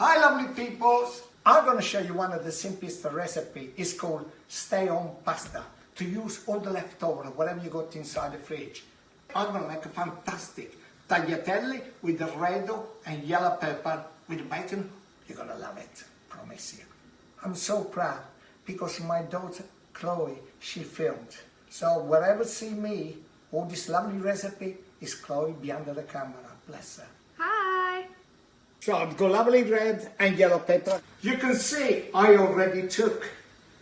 Hi lovely peoples! I'm going to show you one of the simplest recipe. It's called stay home pasta. To use all the leftover, whatever you got inside the fridge. I'm going to make a fantastic tagliatelle with the red and yellow pepper with bacon. You're going to love it, promise you. I'm so proud because my daughter Chloe, she filmed. So wherever see me, all this lovely recipe is Chloe behind the camera. Bless her. Hi! So I've got lovely red and yellow pepper. You can see I already took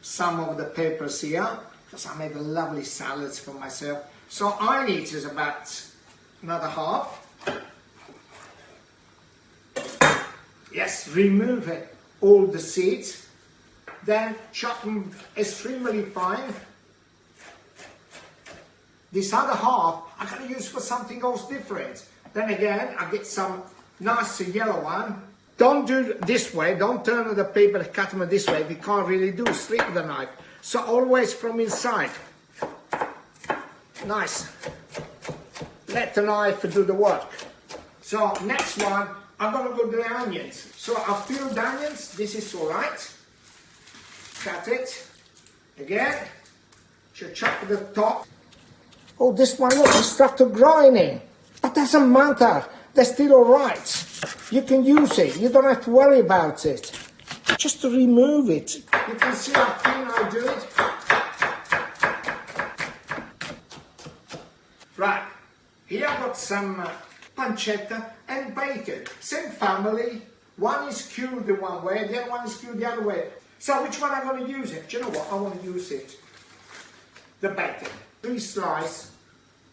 some of the peppers here because I made a lovely salads for myself. So I need is about another half. Yes, remove it, all the seeds. Then chop them extremely fine. This other half I'm going to use for something else different. Then again, I get some nice yellow one. Don't do this way, don't turn the paper, cut them this way, we can't really do, slip the knife. So always from inside. Nice. Let the knife do the work. So next one, I'm going to go to the onions. So I peel the onions, this is alright. Cut it. Again, chop the top. Oh, this one, look, it's start to grinding. But doesn't matter. They're still alright. You can use it. You don't have to worry about it. Just to remove it. You can see how thin I do it. Right. Here I've got some pancetta and bacon. Same family. One is cured the one way, the other one is cured the other way. So which one I'm going to use it? Do you know what? I want to use it. The bacon. 3 slices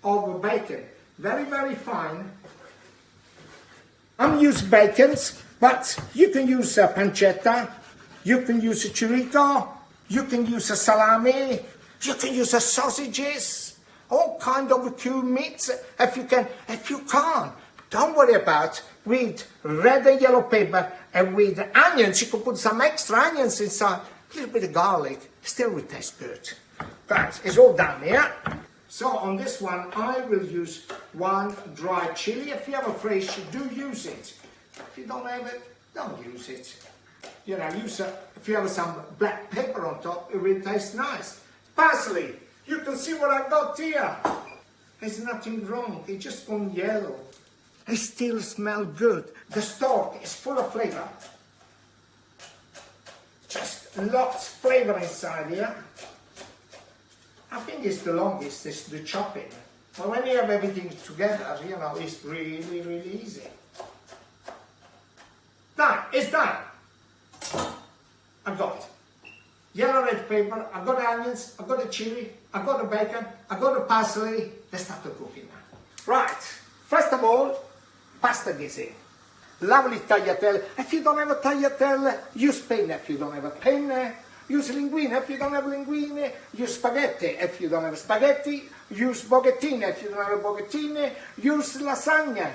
of bacon. Very, very fine. I'm using bacons, but you can use a pancetta, you can use a chorizo, you can use a salami, you can use a sausages, all kind of cured meats. If you can't, don't worry about with red and yellow pepper and with onions. You can put some extra onions inside, a little bit of garlic, still will taste good. Guys, it's all done here. So on this one, I will use 1 dry chili. If you have a fresh, do use it. If you don't have it, don't use it. You know, if you have some black pepper on top, it will taste nice. Parsley, you can see what I got here. There's nothing wrong, it's just gone yellow. It still smells good. The stock is full of flavor. Just lots of flavor inside here. I think it's the longest, is the chopping. But when you have everything together, you know, it's really, really easy. Done, it's done. I've got it. Yellow red pepper, I've got the onions, I've got the chili, I've got the bacon, I've got the parsley. Let's start the cooking now. Right, first of all, pasta ghese. Lovely tagliatelle. If you don't have a tagliatelle, use penne. If you don't have a penne, use linguine. If you don't have linguine, use spaghetti. If you don't have spaghetti, use bocchettine. If you don't have bocchettine, use lasagna.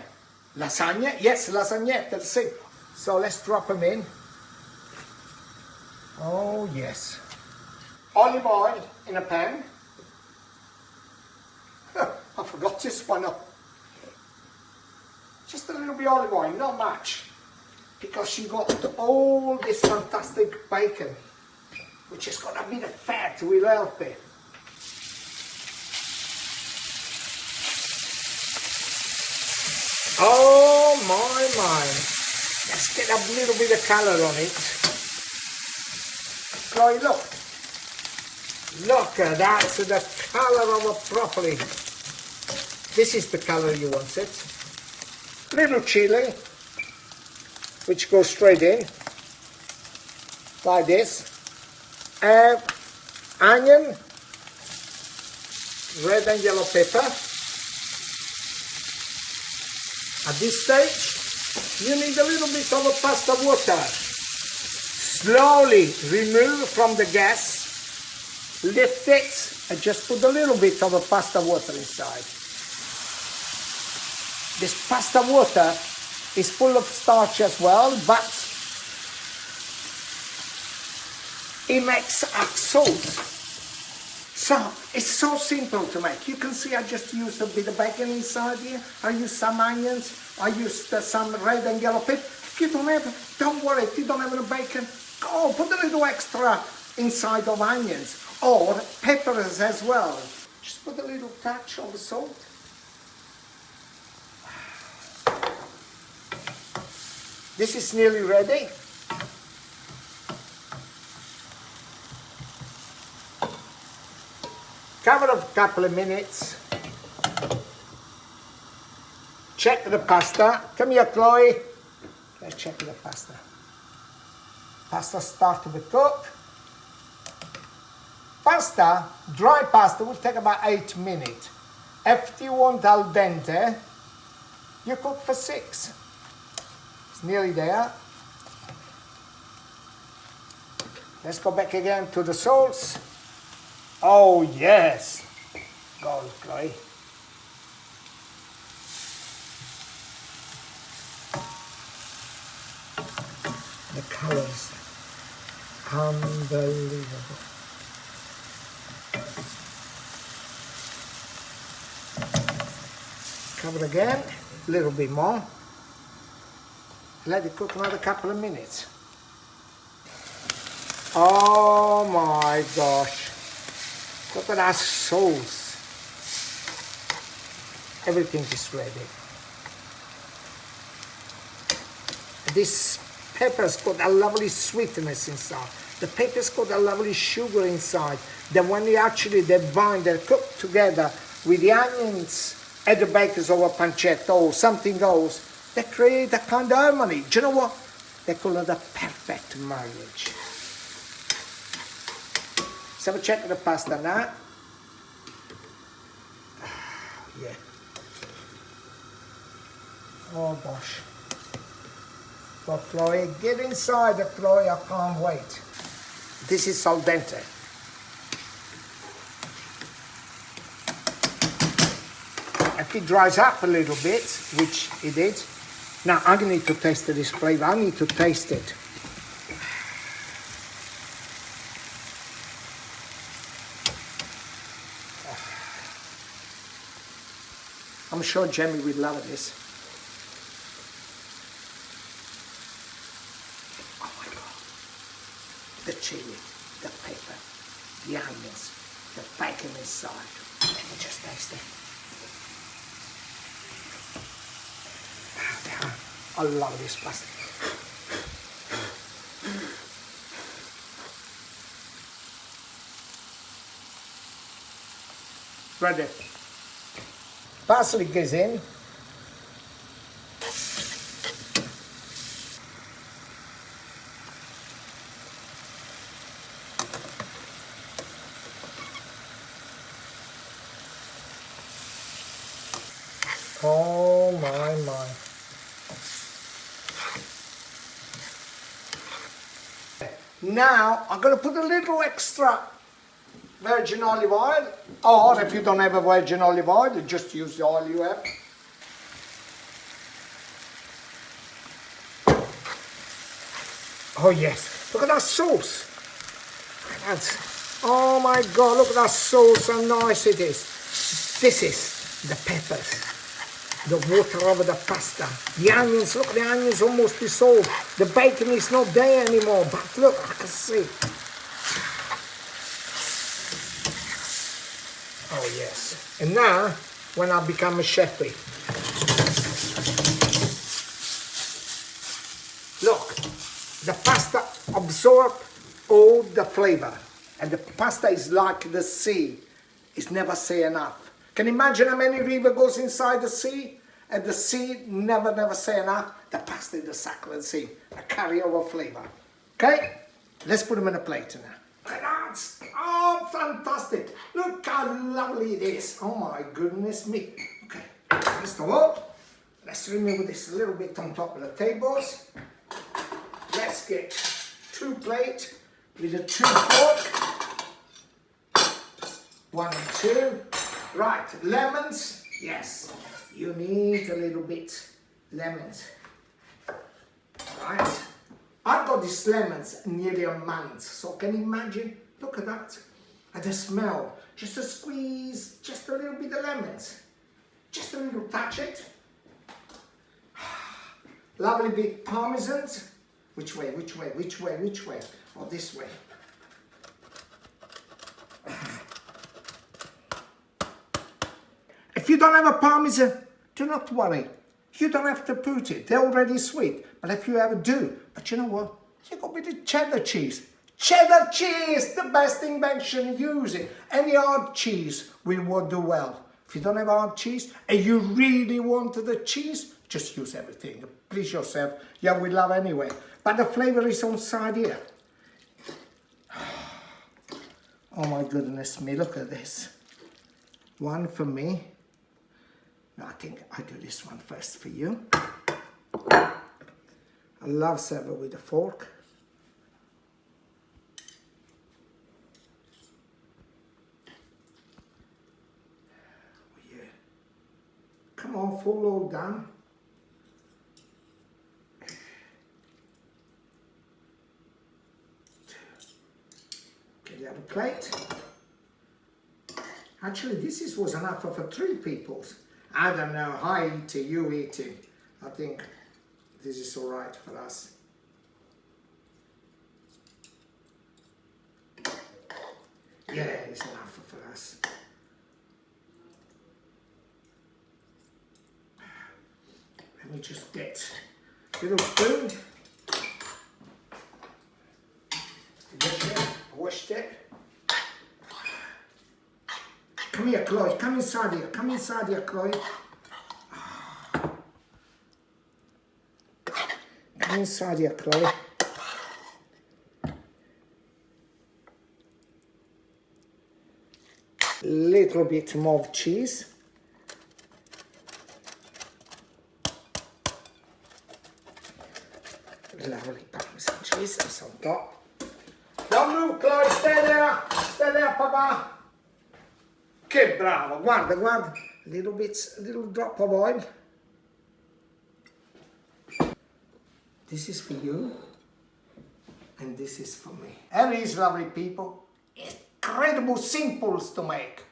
Lasagna? Yes, lasagnette, the same. So let's drop them in. Oh, yes. Olive oil in a pan. I forgot this one up. Just a little bit of olive oil, not much. Because you got all this fantastic bacon, which has got a bit of fat, will help it. Oh my. Let's get a little bit of color on it. Chloe, look. Look, that's the color of a broccoli. This is the color you want it. Little chili, which goes straight in, like this. Onion, red and yellow pepper. At this stage, you need a little bit of a pasta water. Slowly remove from the gas, lift it, and just put a little bit of a pasta water inside. This pasta water is full of starch as well, but it makes a sauce. So it's so simple to make. You can see I just used a bit of bacon inside here. I used some onions. I used some red and yellow pepper. If don't worry, if you don't have the bacon, go put a little extra inside of onions or peppers as well. Just put a little touch of salt. This is nearly ready. Cover it a couple of minutes. Check the pasta. Come here, Chloe. Let's check the pasta. Pasta start to be cooked. Pasta, dry pasta, will take about 8 minutes. If you want al dente, you cook for 6. It's nearly there. Let's go back again to the sauce. Oh yes. Go, Chloe. The colors, unbelievable. Cover again, a little bit more. Let it cook another couple of minutes. Oh my gosh. Look at that sauce. Everything is ready. This pepper's got a lovely sweetness inside. The pepper's got a lovely sugar inside. Then when they bind, they cook together with the onions and the bacon or a pancetta or something else, they create a kind of harmony. Do you know what? They call it a perfect marriage. Let's have a check the pasta now. Yeah. Oh gosh. But Chloe, get inside the Chloe, I can't wait. This is al dente. If it dries up a little bit, which it did, now I need to taste this flavor. I need to taste it. I'm sure Jamie will love this. Oh my God. The chili, the pepper, the onions, the bacon inside. Let me just taste it. I love this pasta. Ready. Parsley goes in. Oh my. Now I'm going to put a little extra virgin olive oil, or if you don't have a virgin olive oil, just use the oil you have. Oh yes, look at that sauce. Oh my God, look at that sauce, how nice it is. This is the peppers, the water over the pasta, the onions, look at the onions almost dissolved. The bacon is not there anymore, but look, I can see. Oh yes. And now, when I become a chef, look, the pasta absorbs all the flavor. And the pasta is like the sea. It's never say enough. Can you imagine how many river goes inside the sea? And the sea never say enough. The pasta is the circle of the sea. A carryover flavor. Okay? Let's put them in a plate now. Look at that! Oh, fantastic! Look how lovely it is. Oh my goodness me. Okay, let's stop up. Let's remove this a little bit on top of the tables. Let's get 2 plates with a 2 fork. 1 and 2. Right, lemons. Yes, you need a little bit lemons. Right. I've got these lemons nearly a month, so can you imagine? Look at that. And the smell. Just a squeeze, just a little bit of lemons. Just a little touch it. lovely big parmesans. Which way, which way, which way, which way? Or this way. If you don't have a parmesan, do not worry. You don't have to put it. They're already sweet. But if you ever do, but you know what? You got a bit of cheddar cheese. Cheddar cheese, the best invention. Use it. Any hard cheese will do well. If you don't have hard cheese and you really want the cheese, just use everything. Please yourself. Yeah, we love anyway. But the flavor is on side here. Oh my goodness me, look at this. One for me. No, I think I do this one first for you. I love serving with a fork. Oh, yeah. Come on, follow down. Can you have a plate? Actually, this was enough for 3 people. I don't know, I eat it, you eat it. I think this is all right for us. Yeah, it's enough for us. Let me just get a little spoon. Washed it. Come here, Chloe. Come inside here. Come inside here, Chloe. Come inside here, Chloe. Little bit more of cheese. Lovely parmesan cheese. That's on top. Don't move, Chloe. Stay there. Stay there, Papa. Che bravo, guarda, guarda, a little drop of oil. This is for you, and this is for me. And these lovely people, incredible simples to make.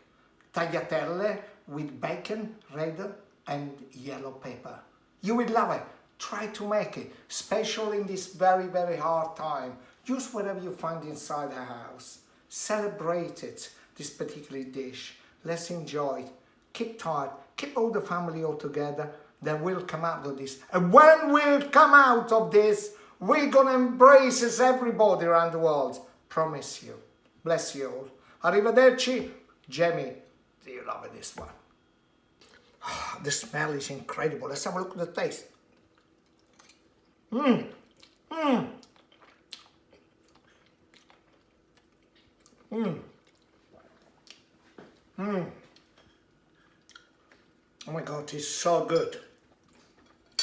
Tagliatelle with bacon, red and yellow pepper. You will love it. Try to make it, especially in this very, very hard time. Use whatever you find inside the house. Celebrate it, this particular dish. Let's enjoy it. Keep tight. Keep all the family all together. Then we'll come out of this. And when we'll come out of this, we're going to embrace as everybody around the world. Promise you. Bless you all. Arrivederci. Jamie, do you love this one? Oh, the smell is incredible. Let's have a look at the taste. Mmm. Mmm. Mmm. Mmm. Oh my God, it's so good.